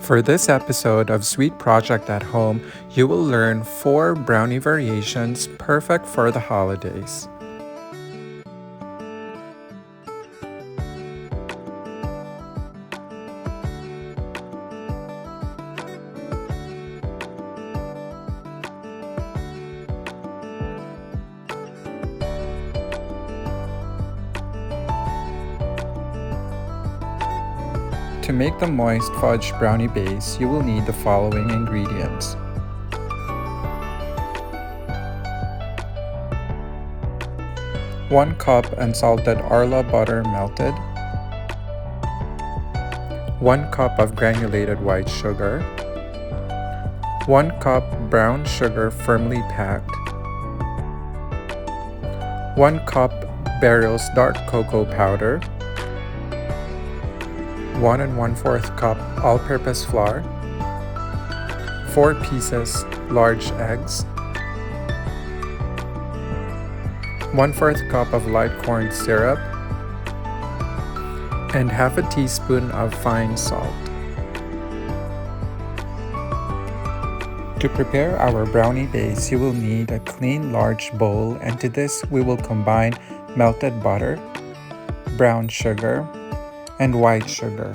For this episode of Sweet Project at Home, you will learn 4 brownie variations perfect for the holidays. To make the moist fudge brownie base, you will need the following ingredients. One cup unsalted ARLA butter melted, 1 cup of granulated white sugar, 1 cup brown sugar firmly packed, 1 cup Beryls dark cocoa powder, 1 1/4 cup all-purpose flour, 4 pieces large eggs, 1/4 cup of light corn syrup, and half a teaspoon of fine salt. To prepare our brownie base, you will need a clean large bowl, and to this we will combine melted butter, brown sugar, and white sugar.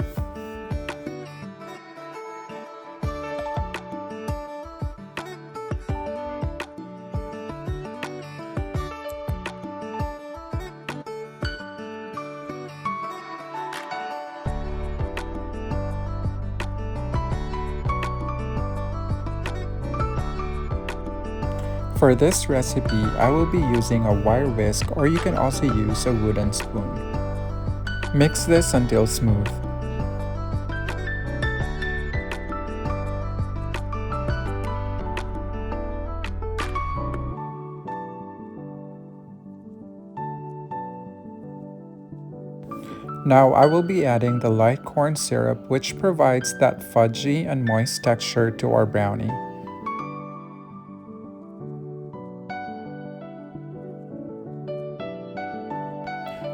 For this recipe, I will be using a wire whisk, or you can also use a wooden spoon. Mix this until smooth. Now I will be adding the light corn syrup, which provides that fudgy and moist texture to our brownie.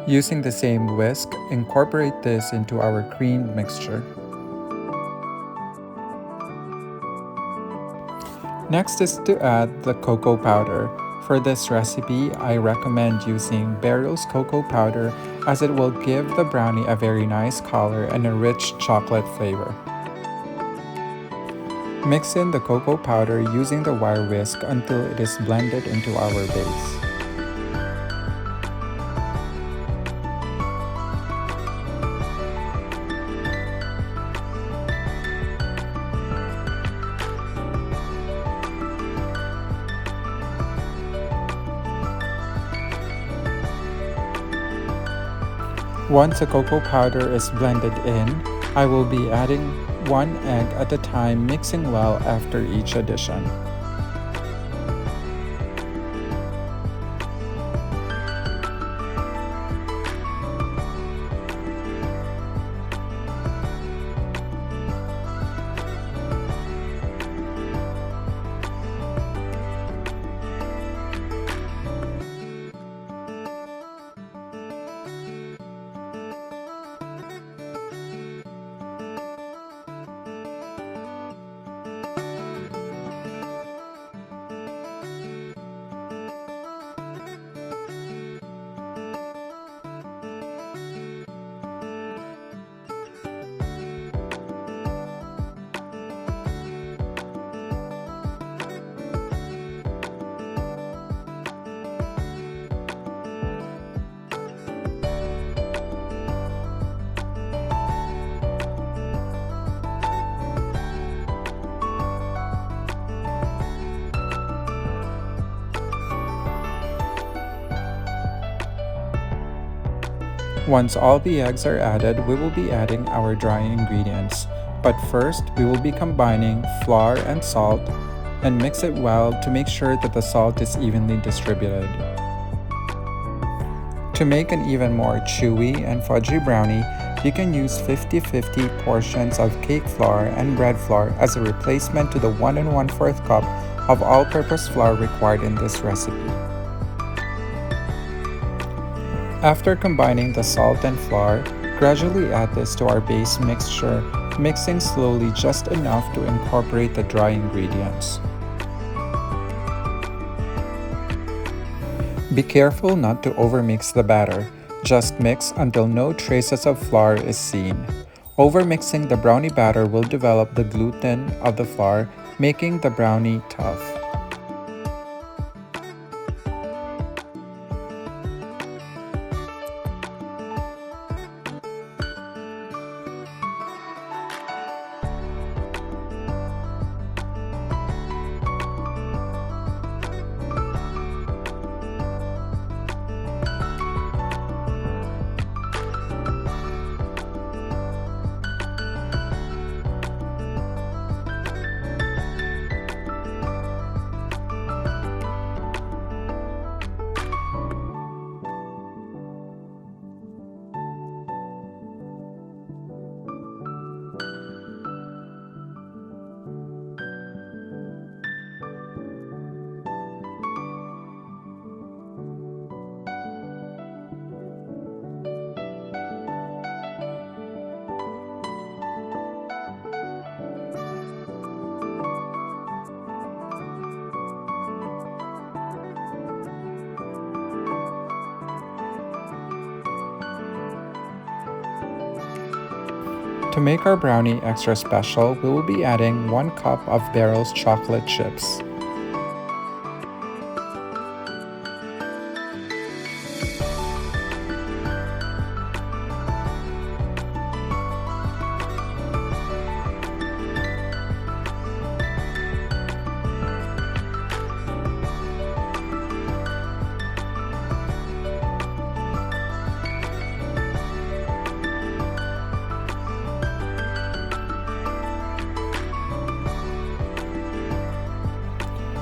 Using the same whisk, incorporate this into our creamed mixture. Next is to add the cocoa powder. For this recipe, I recommend using Beryls cocoa powder as it will give the brownie a very nice color and a rich chocolate flavor. Mix in the cocoa powder using the wire whisk until it is blended into our base. Once the cocoa powder is blended in, I will be adding 1 egg at a time, mixing well after each addition. Once all the eggs are added, we will be adding our dry ingredients. But first, we will be combining flour and salt and mix it well to make sure that the salt is evenly distributed. To make an even more chewy and fudgy brownie, you can use 50-50 portions of cake flour and bread flour as a replacement to the 1 1/4 cup of all-purpose flour required in this recipe. After combining the salt and flour, gradually add this to our base mixture mixing slowly just enough to incorporate the dry ingredients. Be careful not to overmix the batter. Just mix until no traces of flour is seen. Overmixing the brownie batter will develop the gluten of the flour, making the brownie tough. To make our brownie extra special, we will be adding 1 cup of Beryls chocolate chips.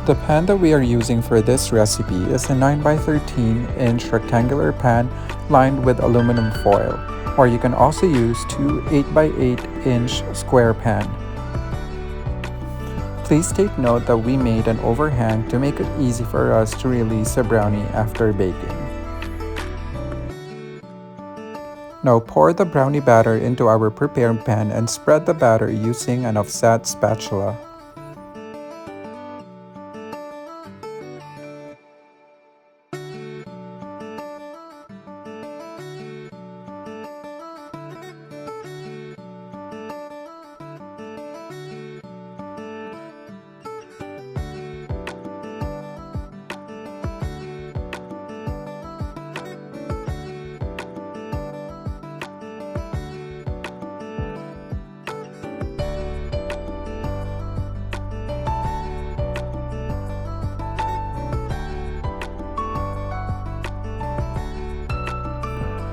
The pan that we are using for this recipe is a 9x13-inch rectangular pan lined with aluminum foil, or you can also use two 8x8-inch square pan. Please take note that we made an overhang to make it easy for us to release a brownie after baking. Now pour the brownie batter into our prepared pan and spread the batter using an offset spatula.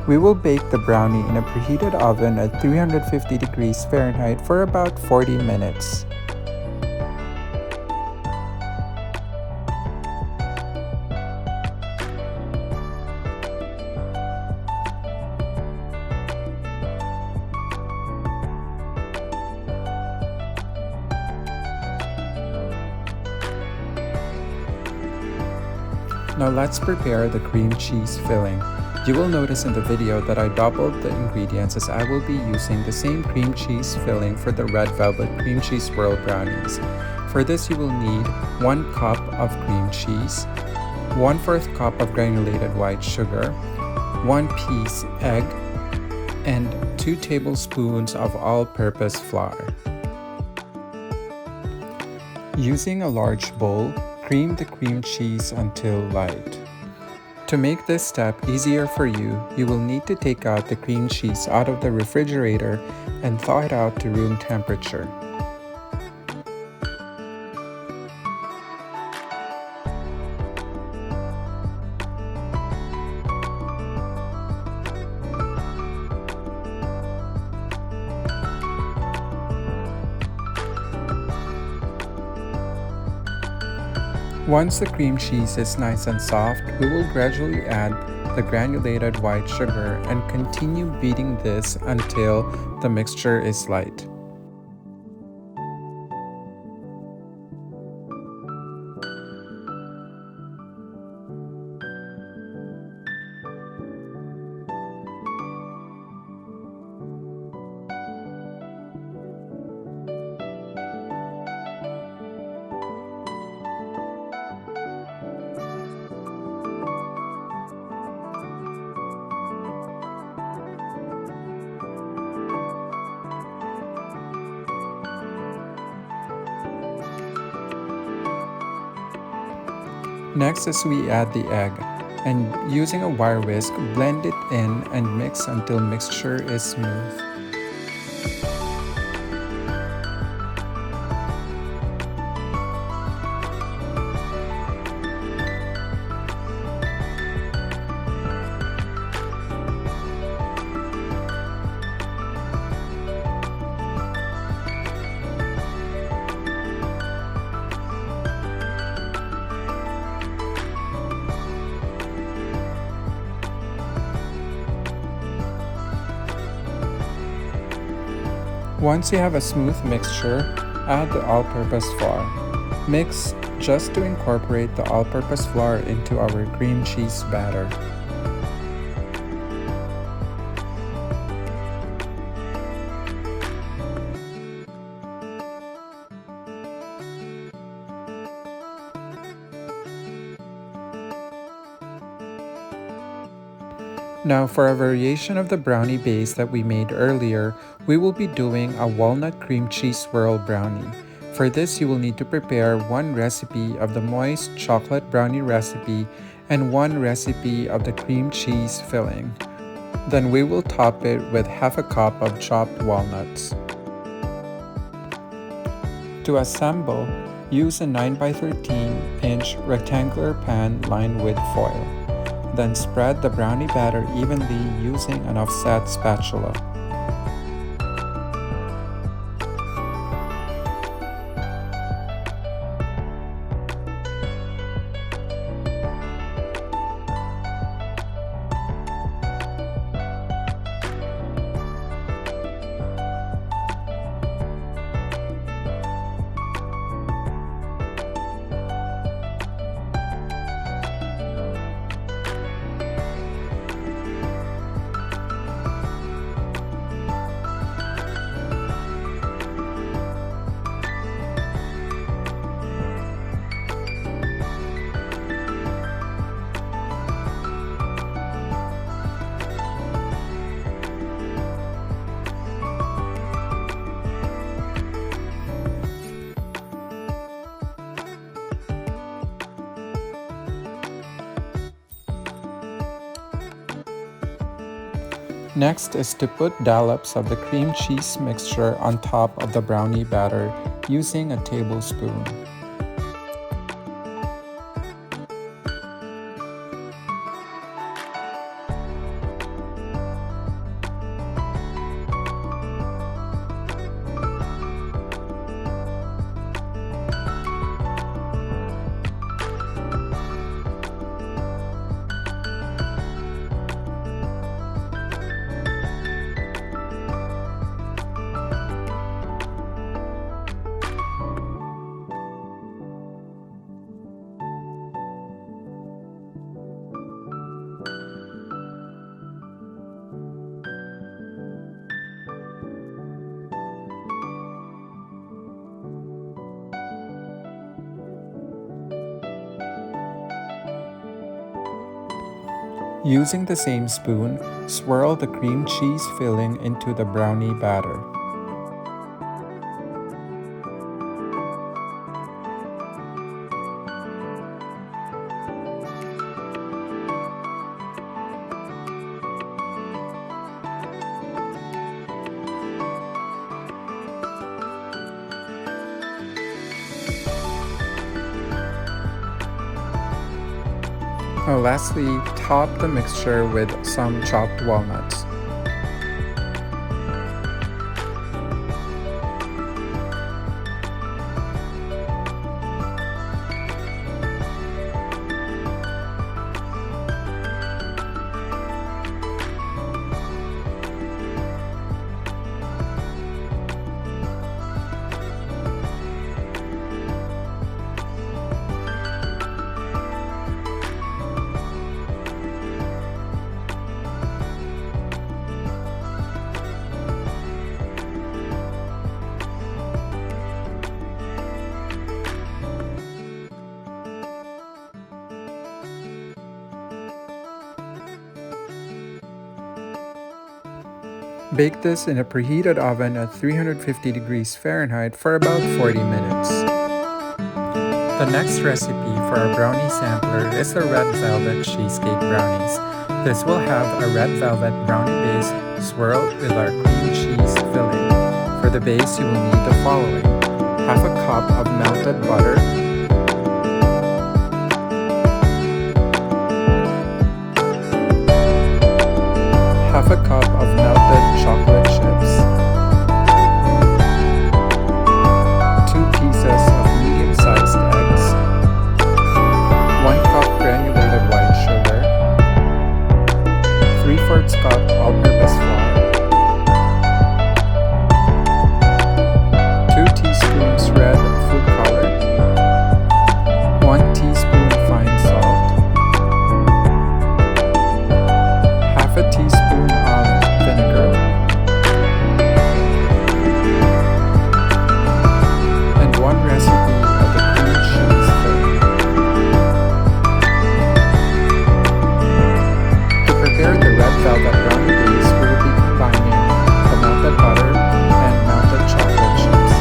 We will bake the brownie in a preheated oven at 350 degrees Fahrenheit for about 40 minutes. Now let's prepare the cream cheese filling. You will notice in the video that I doubled the ingredients as I will be using the same cream cheese filling for the red velvet cream cheese swirl brownies. For this you will need 1 cup of cream cheese, 1/4 cup of granulated white sugar, 1 piece egg, and 2 tablespoons of all-purpose flour. Using a large bowl, cream the cream cheese until light. To make this step easier for you, you will need to take out the cream cheese out of the refrigerator and thaw it out to room temperature. Once the cream cheese is nice and soft, we will gradually add the granulated white sugar and continue beating this until the mixture is light. Next is we add the egg, and using a wire whisk, blend it in and mix until mixture is smooth. Once you have a smooth mixture, add the all-purpose flour. Mix just to incorporate the all-purpose flour into our cream cheese batter. Now for a variation of the brownie base that we made earlier, we will be doing a walnut cream cheese swirl brownie. For this, you will need to prepare one recipe of the moist chocolate brownie recipe and one recipe of the cream cheese filling. Then we will top it with half a cup of chopped walnuts. To assemble, use a 9 by 13-inch rectangular pan lined with foil. Then spread the brownie batter evenly using an offset spatula. Next is to put dollops of the cream cheese mixture on top of the brownie batter using a tablespoon. Using the same spoon, swirl the cream cheese filling into the brownie batter. Lastly, top the mixture with some chopped walnuts. Bake this in a preheated oven at 350 degrees Fahrenheit for about 40 minutes. The next recipe for our brownie sampler is the red velvet cheesecake brownies. This will have a red velvet brownie base swirled with our cream cheese filling. For the base, you will need the following: half a cup of melted butter, half a cup of melted chocolate chips, 2 pieces of medium-sized eggs, 1 cup granulated white sugar, 3/4 cup all-purpose flour, 2 teaspoons red food color, 1 teaspoon fine salt, half a teaspoon of vinegar, and 1 recipe of the cream cheese filling. To prepare the red velvet brownie base, we will be combining the melted butter and melted chocolate chips.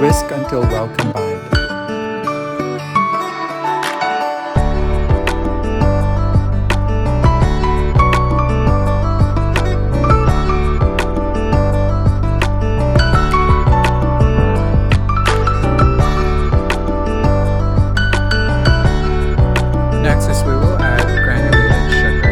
Whisk until well combined. Next is we will add granulated sugar.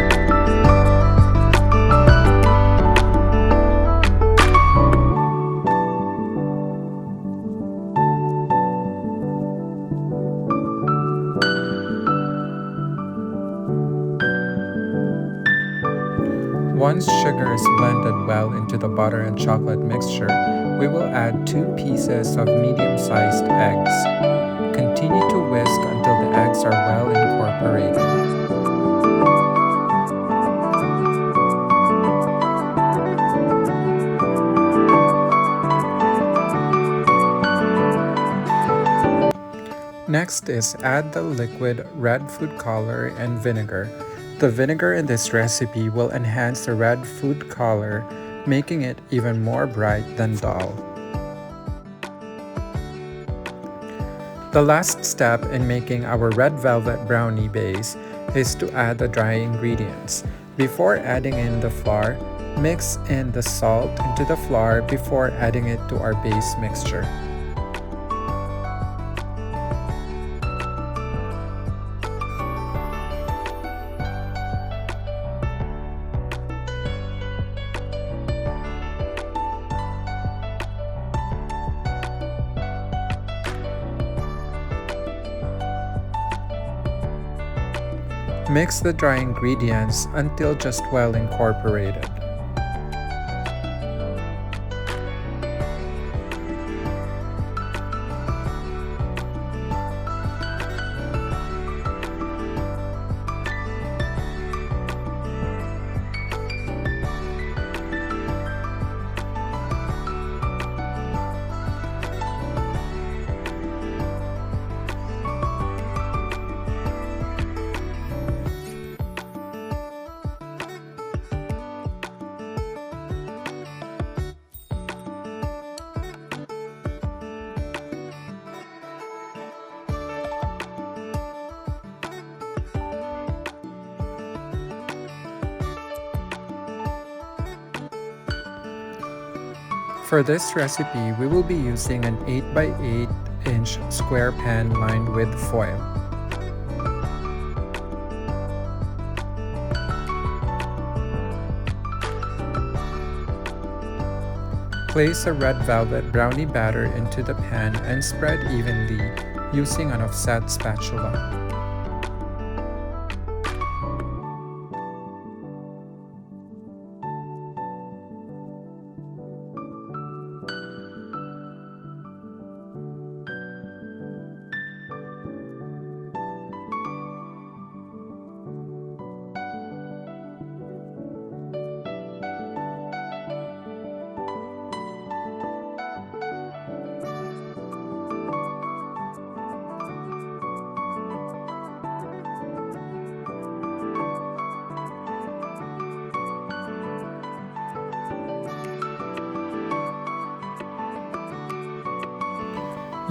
Once sugar is blended well into the butter and chocolate mixture, we will add 2 pieces of medium-sized eggs. Continue to whisk until the eggs are well incorporated. Next is add the liquid red food color and vinegar. The vinegar in this recipe will enhance the red food color, making it even more bright than dull. The last step in making our red velvet brownie base is to add the dry ingredients. Before adding in the flour, mix in the salt into the flour before adding it to our base mixture. Mix the dry ingredients until just well incorporated. For this recipe, we will be using an 8x8-inch square pan lined with foil. Place a red velvet brownie batter into the pan and spread evenly using an offset spatula.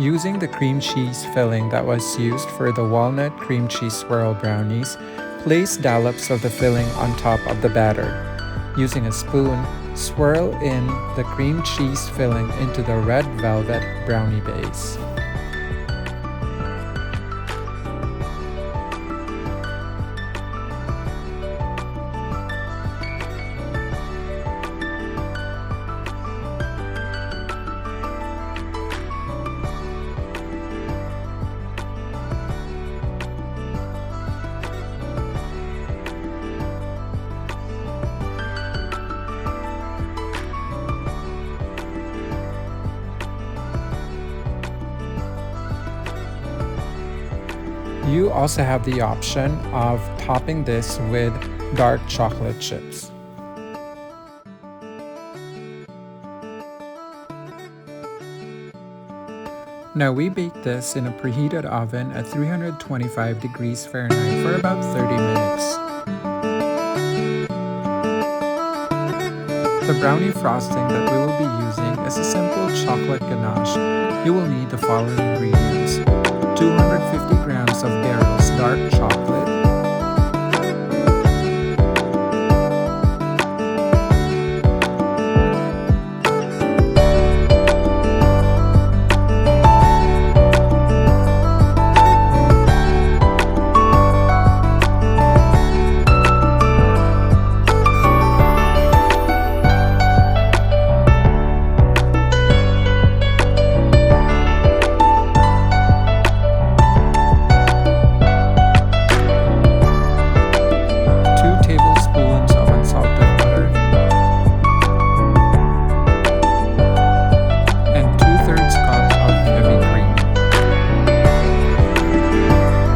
Using the cream cheese filling that was used for the walnut cream cheese swirl brownies, place dollops of the filling on top of the batter. Using a spoon, swirl in the cream cheese filling into the red velvet brownie base. You also have the option of topping this with dark chocolate chips. Now we bake this in a preheated oven at 325 degrees Fahrenheit for about 30 minutes. The brownie frosting that we will be using is a simple chocolate ganache. You will need the following ingredients: 250 grams of Beryls dark chocolate, 2 tablespoons of unsalted butter, and 2/3 cup of heavy cream.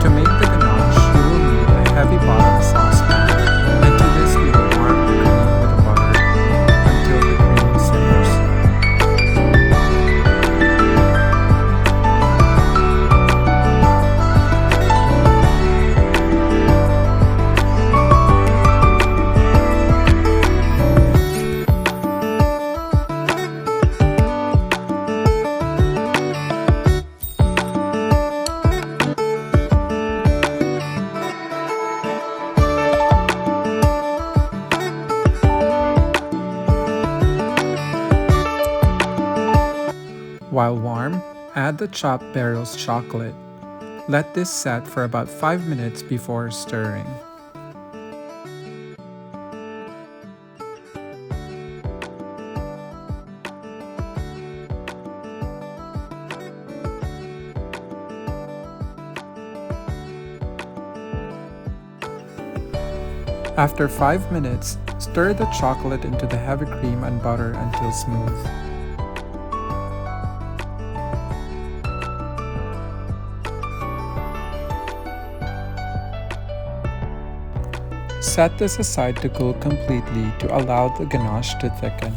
To make the ganache, you will need a heavy bottom saucepan, and to this we will warm the cream with the butter until the cream simmers. While warm, add the chopped Beryls chocolate. Let this set for about 5 minutes before stirring. After 5 minutes, stir the chocolate into the heavy cream and butter until smooth. Set this aside to cool completely to allow the ganache to thicken.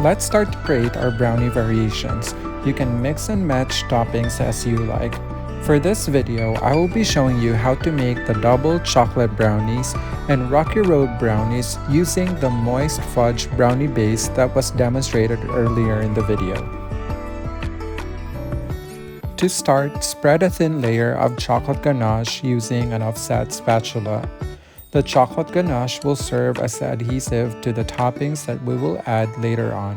Let's start to create our brownie variations. You can mix and match toppings as you like. For this video, I will be showing you how to make the double chocolate brownies and Rocky Road brownies using the moist fudge brownie base that was demonstrated earlier in the video. To start, spread a thin layer of chocolate ganache using an offset spatula. The chocolate ganache will serve as the adhesive to the toppings that we will add later on.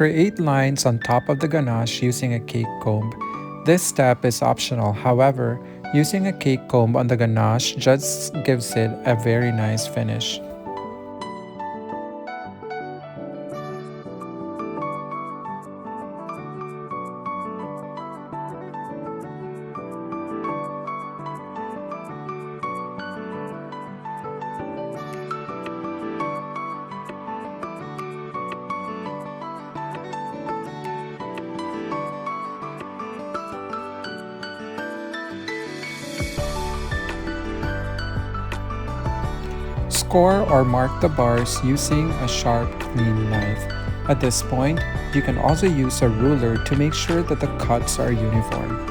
Create lines on top of the ganache using a cake comb. This step is optional, however, using a cake comb on the ganache just gives it a very nice finish. Score or mark the bars using a sharp, clean knife. At this point, you can also use a ruler to make sure that the cuts are uniform.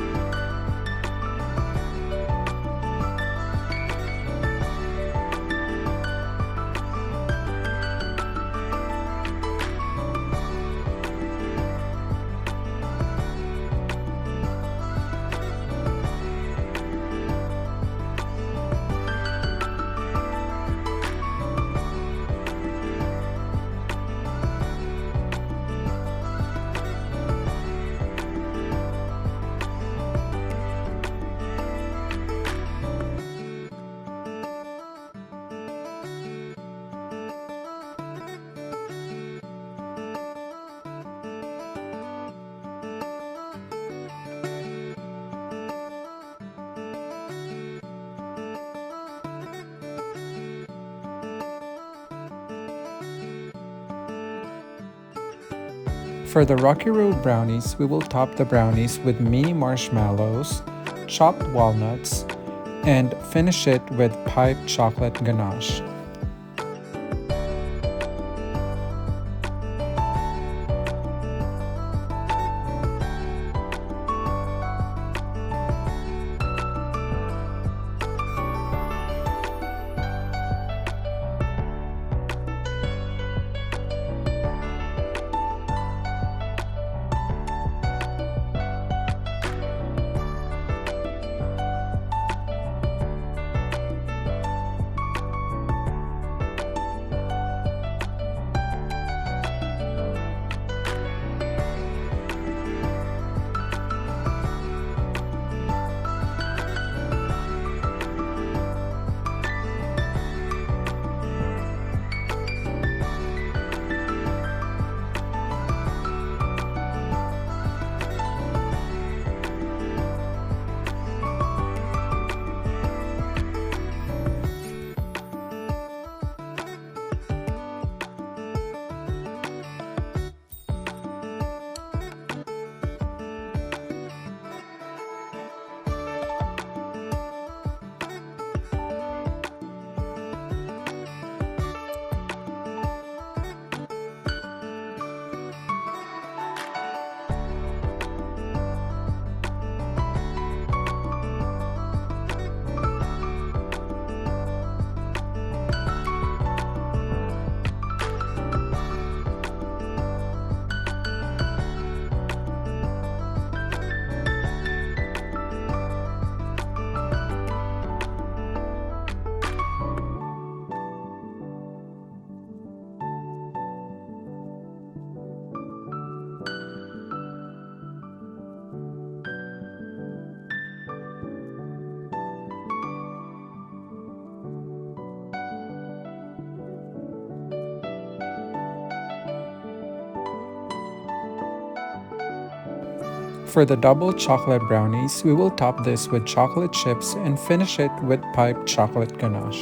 For the Rocky Road brownies, we will top the brownies with mini marshmallows, chopped walnuts, and finish it with piped chocolate ganache. For the double chocolate brownies, we will top this with chocolate chips and finish it with piped chocolate ganache.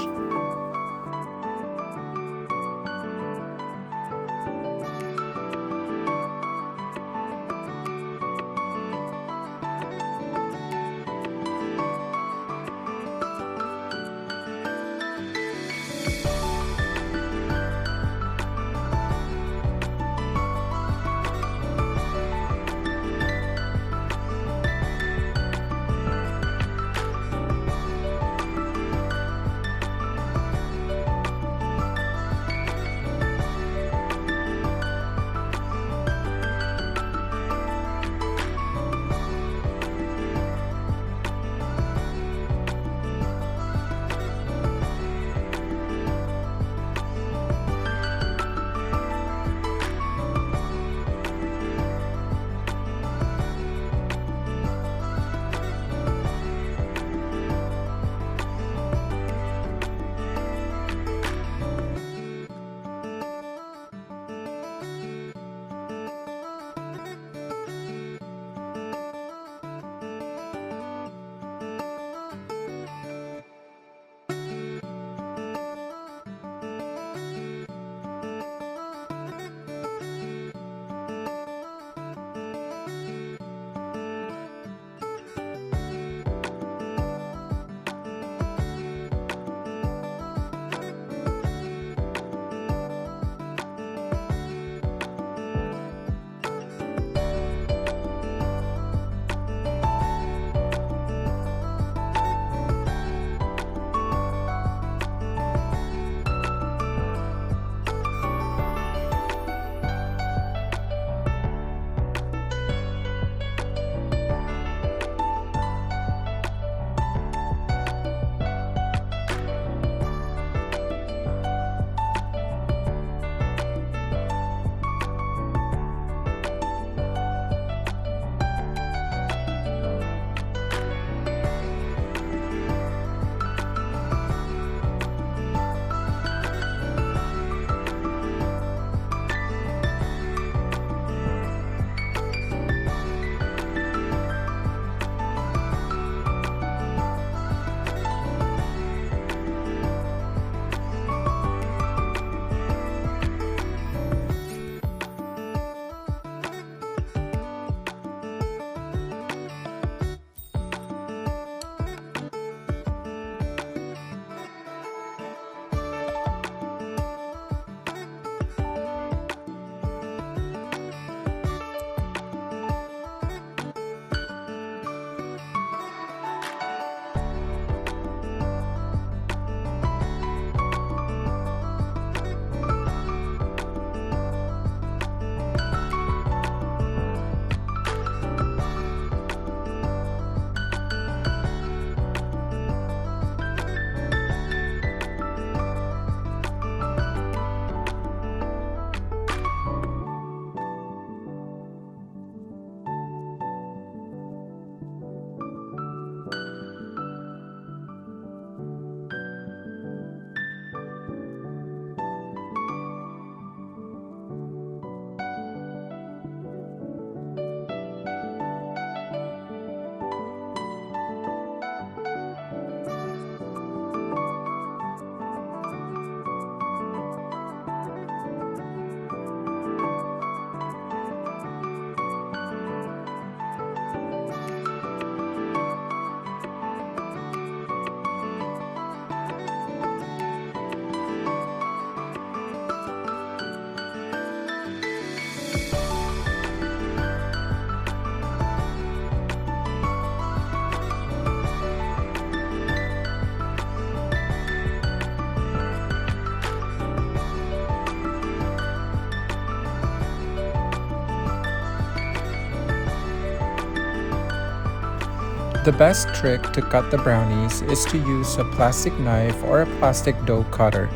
The best trick to cut the brownies is to use a plastic knife or a plastic dough cutter.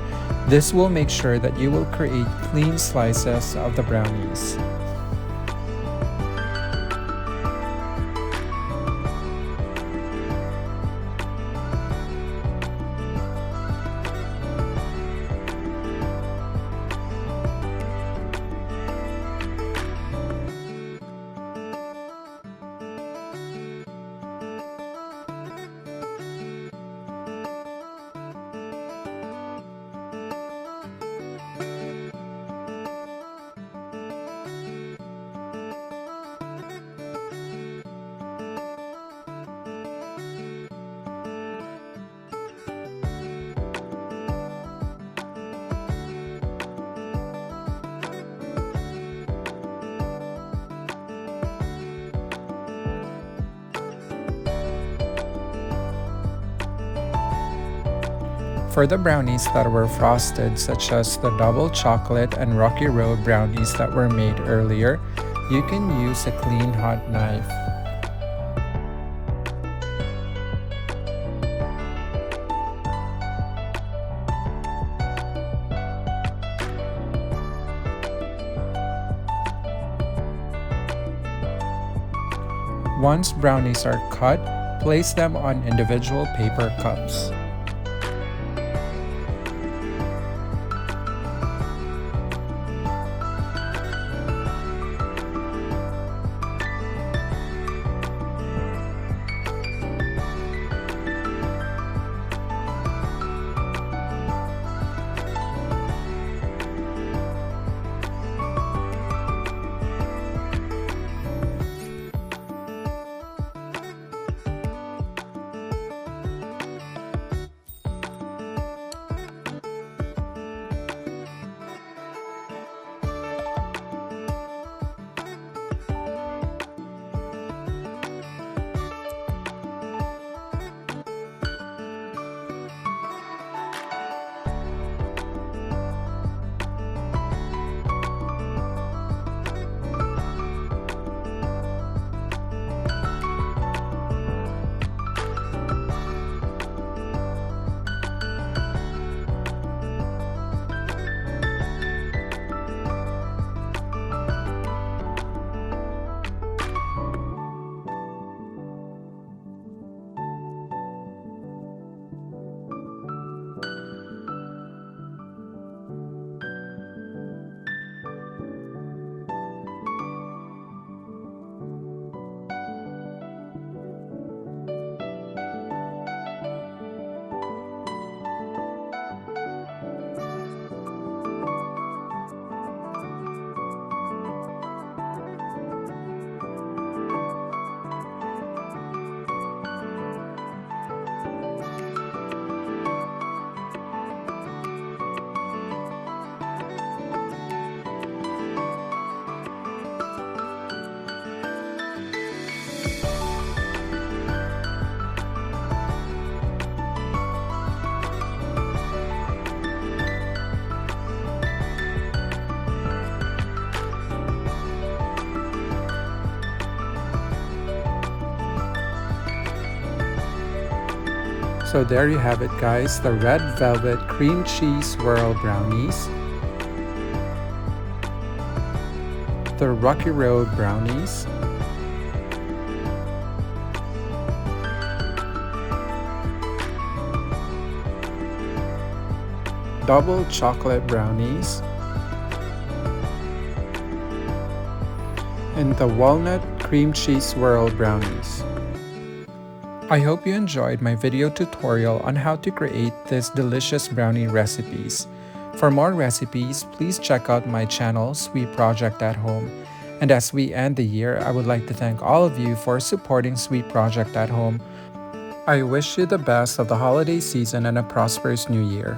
This will make sure that you will create clean slices of the brownies. For the brownies that were frosted, such as the double chocolate and Rocky Road brownies that were made earlier, you can use a clean hot knife. Once brownies are cut, place them on individual paper cups. So there you have it, guys, the red velvet cream cheese swirl brownies, the Rocky Road brownies, double chocolate brownies, and the walnut cream cheese swirl brownies. I hope you enjoyed my video tutorial on how to create these delicious brownie recipes. For more recipes, please check out my channel, Sweet Project at Home. And as we end the year, I would like to thank all of you for supporting Sweet Project at Home. I wish you the best of the holiday season and a prosperous new year.